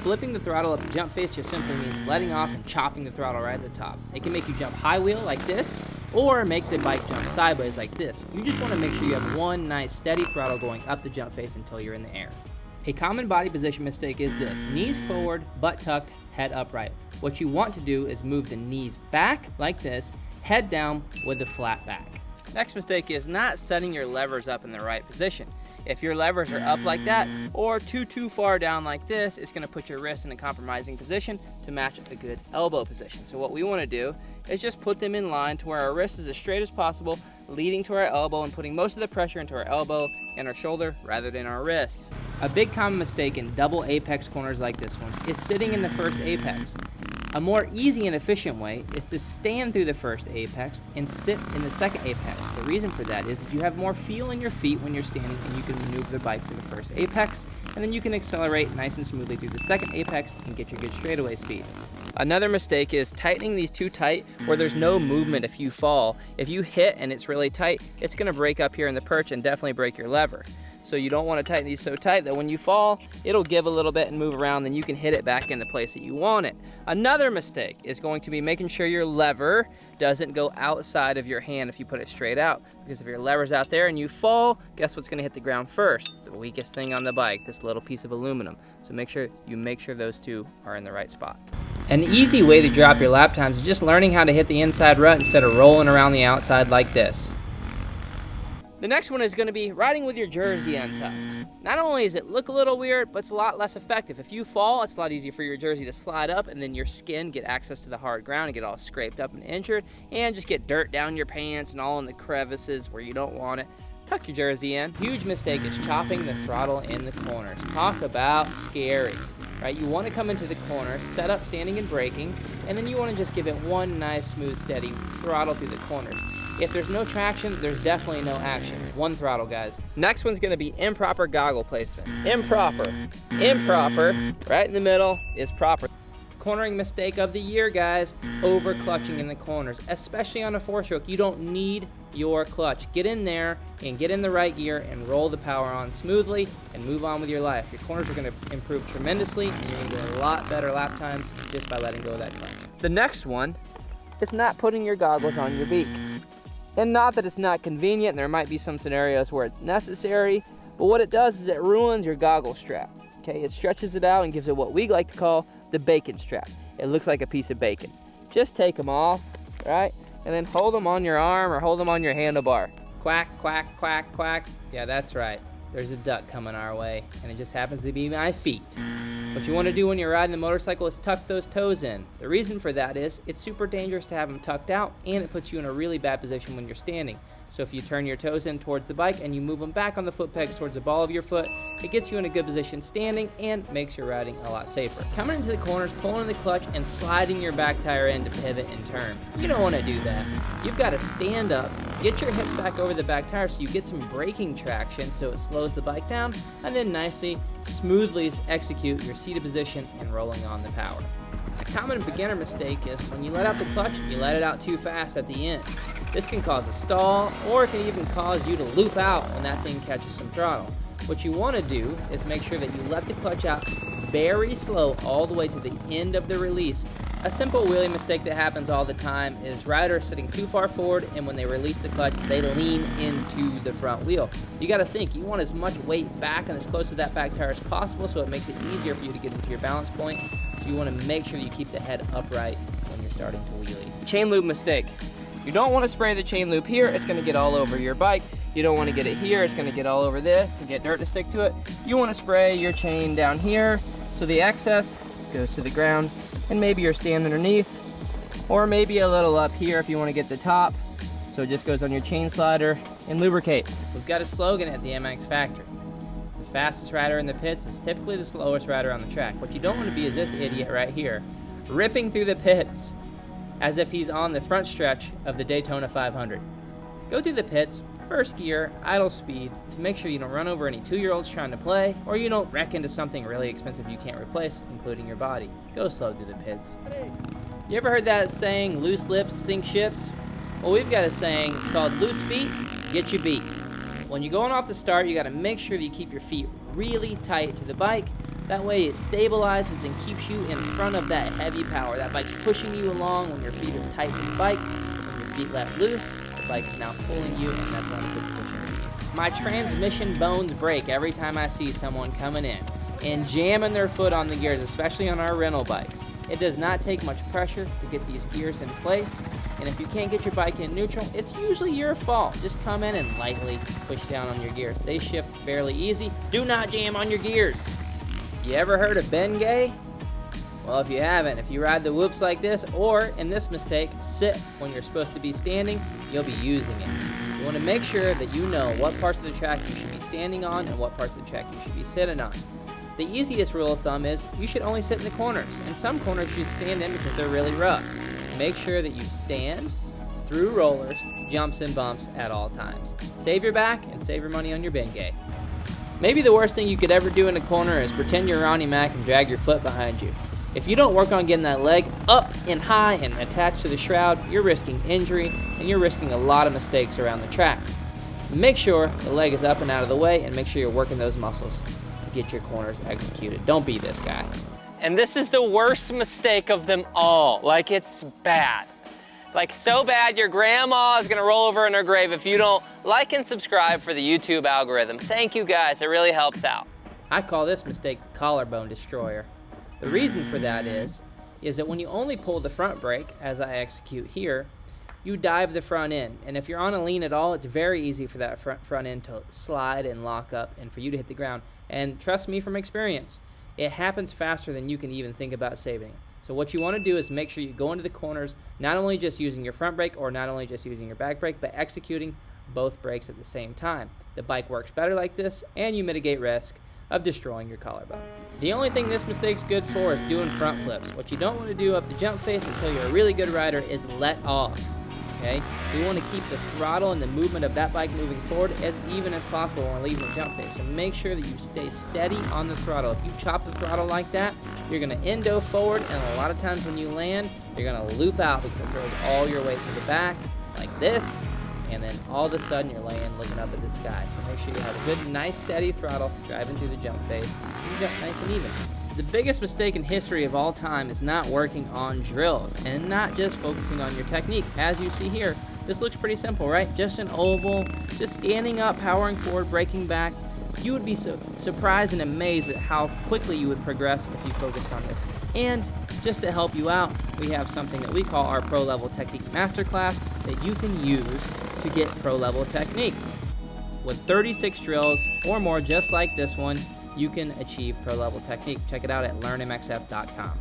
Flipping the throttle up the jump face just simply means letting off and chopping the throttle right at the top. It can make you jump high wheel like this, or make the bike jump sideways like this. You just want to make sure you have one nice steady throttle going up the jump face until you're in the air. A common body position mistake is this: knees forward, butt tucked, head upright. What you want to do is move the knees back like this, head down with a flat back. Next mistake is not setting your levers up in the right position. If your levers are up like that or too far down like this, it's going to put your wrist in a compromising position to match a good elbow position. So what we want to do is just put them in line to where our wrist is as straight as possible, leading to our elbow and putting most of the pressure into our elbow and our shoulder rather than our wrist. A big common mistake in double apex corners like this one is sitting in the first apex. A more easy and efficient way is to stand through the first apex and sit in the second apex. The reason for that is you have more feel in your feet when you're standing, and you can maneuver the bike through the first apex, and then you can accelerate nice and smoothly through the second apex and get your good straightaway speed. Another mistake is tightening these too tight where there's no movement if you fall. If you hit and it's really tight, it's going to break up here in the perch and definitely break your lever. So you don't want to tighten these so tight that when you fall, it'll give a little bit and move around, then you can hit it back in the place that you want it. Another mistake is going to be making sure your lever doesn't go outside of your hand if you put it straight out. Because if your lever's out there and you fall, guess what's going to hit the ground first? The weakest thing on the bike, this little piece of aluminum. So make sure those two are in the right spot. An easy way to drop your lap times is just learning how to hit the inside rut instead of rolling around the outside like this. The next one is going to be riding with your jersey untucked. Not only does it look a little weird, but it's a lot less effective. If you fall, it's a lot easier for your jersey to slide up and then your skin get access to the hard ground and get all scraped up and injured and just get dirt down your pants and all in the crevices where you don't want it. Tuck your jersey in. Huge mistake is chopping the throttle in the corners. Talk about scary, right? You want to come into the corner, set up standing and braking, and then you want to just give it one nice, smooth, steady throttle through the corners. If there's no traction, there's definitely no action. One throttle, guys. Next one's gonna be improper goggle placement. Improper, right in the middle is proper. Cornering mistake of the year, guys, over clutching in the corners, especially on a 4-stroke. You don't need your clutch. Get in there and get in the right gear and roll the power on smoothly and move on with your life. Your corners are gonna improve tremendously and you're gonna get a lot better lap times just by letting go of that clutch. The next one is not putting your goggles on your beak. And not that it's not convenient, and there might be some scenarios where it's necessary, but what it does is it ruins your goggle strap. Okay, it stretches it out and gives it what we like to call the bacon strap. It looks like a piece of bacon. Just take them off, right? And then hold them on your arm or hold them on your handlebar. Quack, quack, quack, quack. Yeah, that's right. There's a duck coming our way, and it just happens to be my feet. What you want to do when you're riding the motorcycle is tuck those toes in. The reason for that is it's super dangerous to have them tucked out, and it puts you in a really bad position when you're standing. So if you turn your toes in towards the bike and you move them back on the foot pegs towards the ball of your foot, it gets you in a good position standing and makes your riding a lot safer. Coming into the corners, pulling in the clutch, and sliding your back tire in to pivot and turn. You don't want to do that. You've got to stand up, get your hips back over the back tire so you get some braking traction so it slows the bike down, and then nicely, smoothly execute your seated position and rolling on the power. A common beginner mistake is when you let out the clutch, you let it out too fast at the end. This can cause a stall, or it can even cause you to loop out when that thing catches some throttle. What you want to do is make sure that you let the clutch out very slow all the way to the end of the release. A simple wheelie mistake that happens all the time is riders sitting too far forward, and when they release the clutch, they lean into the front wheel. You got to think, you want as much weight back and as close to that back tire as possible so it makes it easier for you to get into your balance point. So you want to make sure you keep the head upright when you're starting to wheelie. Chain loop mistake. You don't want to spray the chain loop here, it's going to get all over your bike. You don't want to get it here, it's going to get all over this and get dirt to stick to it. You want to spray your chain down here so the excess goes to the ground, and maybe you're standing underneath, or maybe a little up here if you want to get the top, so it just goes on your chain slider and lubricates. We've got a slogan at the MX Factory. It's the fastest rider in the pits is typically the slowest rider on the track. What you don't want to be is this idiot right here, ripping through the pits as if he's on the front stretch of the Daytona 500. Go through the pits, first gear, idle speed, to make sure you don't run over any 2-year-olds trying to play, or you don't wreck into something really expensive you can't replace, including your body. Go slow through the pits. You ever heard that saying, loose lips sink ships? Well, we've got a saying, it's called loose feet, get you beat. When you're going off the start, you gotta make sure that you keep your feet really tight to the bike. That way it stabilizes and keeps you in front of that heavy power. That bike's pushing you along when your feet are tight to the bike. When your feet let loose, the bike is now pulling you, and that's not a good position to be in. My transmission bones break every time I see someone coming in and jamming their foot on the gears, especially on our rental bikes. It does not take much pressure to get these gears in place, and if you can't get your bike in neutral, it's usually your fault. Just come in and lightly push down on your gears. They shift fairly easy. Do not jam on your gears. You ever heard of Bengay? Well, if you haven't, if you ride the whoops like this, or in this mistake, sit when you're supposed to be standing, you'll be using it. You want to make sure that you know what parts of the track you should be standing on and what parts of the track you should be sitting on. The easiest rule of thumb is you should only sit in the corners, and some corners you should stand in because they're really rough. Make sure that you stand through rollers, jumps, and bumps at all times. Save your back and save your money on your Bengay. Maybe the worst thing you could ever do in a corner is pretend you're Ronnie Mac and drag your foot behind you. If you don't work on getting that leg up and high and attached to the shroud, you're risking injury and you're risking a lot of mistakes around the track. Make sure the leg is up and out of the way, and make sure you're working those muscles to get your corners executed. Don't be this guy. And this is the worst mistake of them all. Like, it's bad. Like, so bad your grandma is gonna roll over in her grave if you don't like and subscribe for the YouTube algorithm. Thank you guys, it really helps out. I call this mistake the collarbone destroyer. The reason for that is that when you only pull the front brake, as I execute here, you dive the front end. And if you're on a lean at all, it's very easy for that front end to slide and lock up and for you to hit the ground. And trust me from experience, it happens faster than you can even think about saving it. So what you want to do is make sure you go into the corners, not only just using your front brake or not only just using your back brake, but executing both brakes at the same time. The bike works better like this, and you mitigate risk of destroying your collarbone. The only thing this mistake's good for is doing front flips. What you don't want to do up the jump face until you're a really good rider is let off. Okay? We want to keep the throttle and the movement of that bike moving forward as even as possible when we're leaving the jump face. So make sure that you stay steady on the throttle. If you chop the throttle like that, you're going to endo forward, and a lot of times when you land, you're going to loop out because it throws all your weight to the back like this, and then all of a sudden you're laying looking up at the sky. So make sure you have a good, nice, steady throttle driving through the jump face. You jump nice and even. The biggest mistake in history of all time is not working on drills and not just focusing on your technique. As you see here, this looks pretty simple, right? Just an oval, just standing up, powering forward, braking back. You would be so surprised and amazed at how quickly you would progress if you focused on this. And just to help you out, we have something that we call our Pro Level Technique Masterclass that you can use to get pro level technique. With 36 drills or more just like this one, you can achieve pro level technique. Check it out at learnmxf.com.